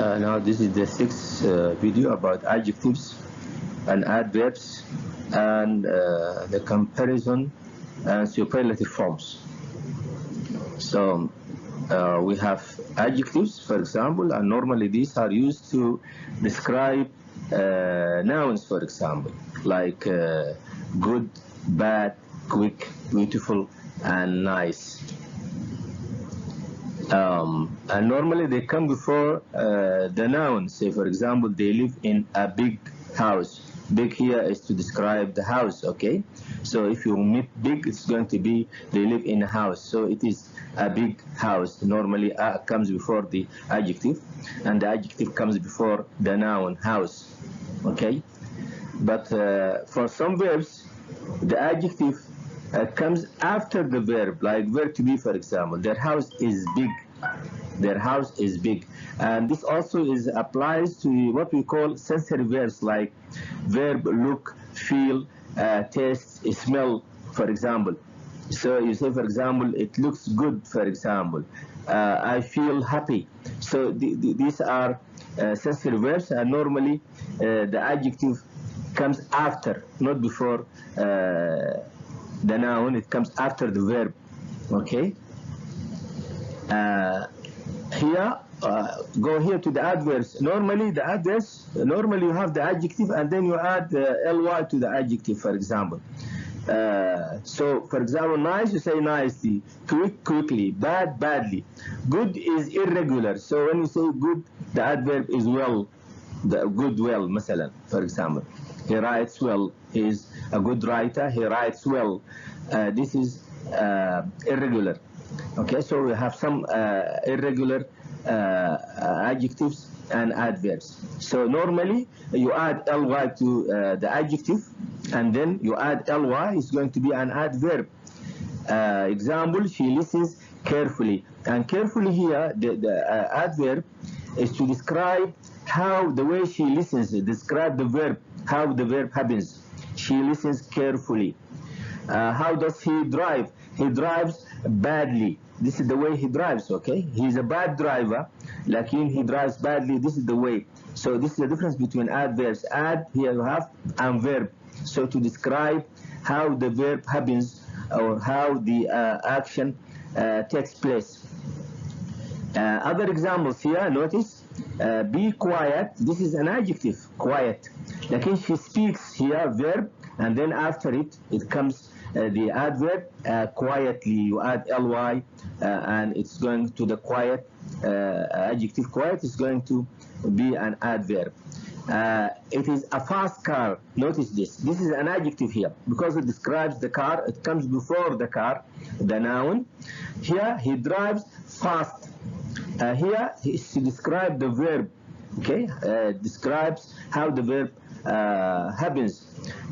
Now this is the sixth video about adjectives and adverbs and the comparison and superlative forms. So we have adjectives, for example, and normally these are used to describe nouns, for example, like good, bad, quick, beautiful, and nice. And normally they come before the noun. Say, for example, they live in a big house. Big here is to describe the house, okay? So if you meet big, it's going to be they live in a house. So it is a big house. Normally comes before the adjective, and the adjective comes before the noun, house, okay? But for some verbs, the adjective comes after the verb, like verb to be, for example. Their house is big. Their house is big. And this also applies to what we call sensory verbs, like verb look, feel, taste, smell, for example. So you say, for example, it looks good, for example. I feel happy. So these are sensory verbs, and normally the adjective comes after, not before the noun. It comes after the verb, okay? Here, go here to the adverbs. Normally the adverbs, normally you have the adjective and then you add ly to the adjective, for example. So for example, nice, you say nicely, quick, quickly, bad, badly. Good is irregular. So when you say good, the adverb is well, the good well, مثلا, for example. He writes well. He is a good writer. He writes well. This is irregular. Okay, so we have some irregular adjectives and adverbs. So normally you add ly to the adjective, and then you add ly is going to be an adverb. Example, she listens carefully. And carefully here, the adverb is to describe how the way she listens, describe the verb, how the verb happens. She listens carefully. How does he drive? He drives badly. This is the way he drives, okay? He's a bad driver, like he drives badly. This is the way. So this is the difference between adverbs. Add, here you have, and verb. So to describe how the verb happens or how the action takes place. Other examples here, notice, be quiet. This is an adjective, quiet. Like she speaks here, verb, and then after it comes the adverb, quietly. You add ly, and it's going to the quiet adjective. Quiet is going to be an adverb. It is a fast car. Notice this. This is an adjective here because it describes the car. It comes before the car, the noun. Here he drives fast. Here is to describe the verb. Okay, describes how the verb happens.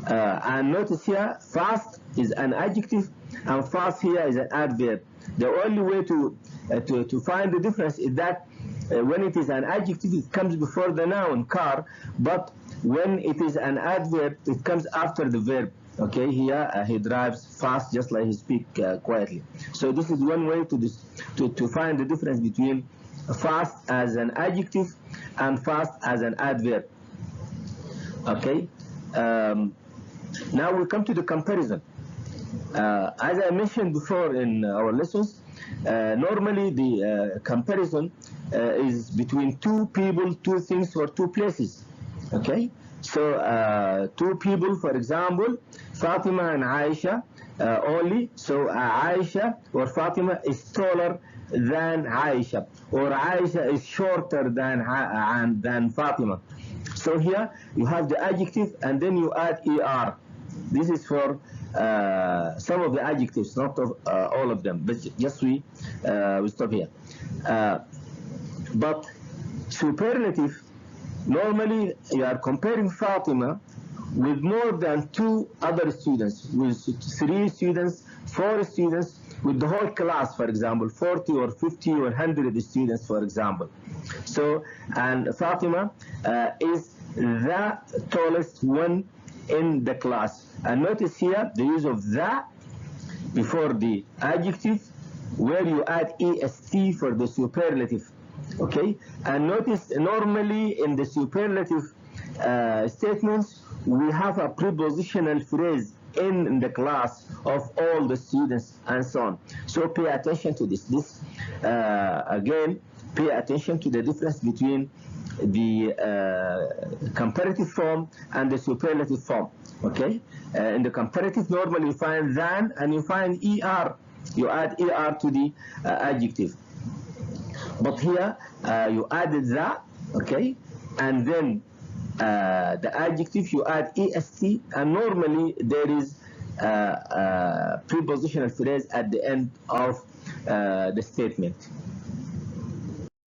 And notice here, fast is an adjective, and fast here is an adverb. The only way to find the difference is that when it is an adjective, it comes before the noun, car, but when it is an adverb, it comes after the verb. Okay, here he drives fast, just like he speaks quietly. So this is one way to find the difference between fast as an adjective and fast as an adverb. Okay, now we come to the comparison. As I mentioned before in our lessons, normally the comparison is between two people, two things, or two places. Okay, so two people, for example, Fatima and Aisha only. So Aisha or Fatima is taller than Aisha, or Aisha is shorter than Fatima. So here you have the adjective and then you add er. This is for some of the adjectives, not all of them, but just we stop here. But superlative, normally you are comparing Fatima with more than two other students, with 3 students, 4 students, with the whole class, for example, 40 or 50 or 100 students, for example. So, and Fatima is the tallest one in the class. And notice here the use of the before the adjective, where you add est for the superlative. Okay, and notice normally in the superlative statements we have a prepositional phrase in the class of all the students and so on. So pay attention to this. Again, pay attention to the difference between the comparative form and the superlative form. Okay, in the comparative normally you find than and you find er. You add er to the adjective. But here you added that, okay, and then the adjective you add est, and normally there is a prepositional phrase at the end of the statement.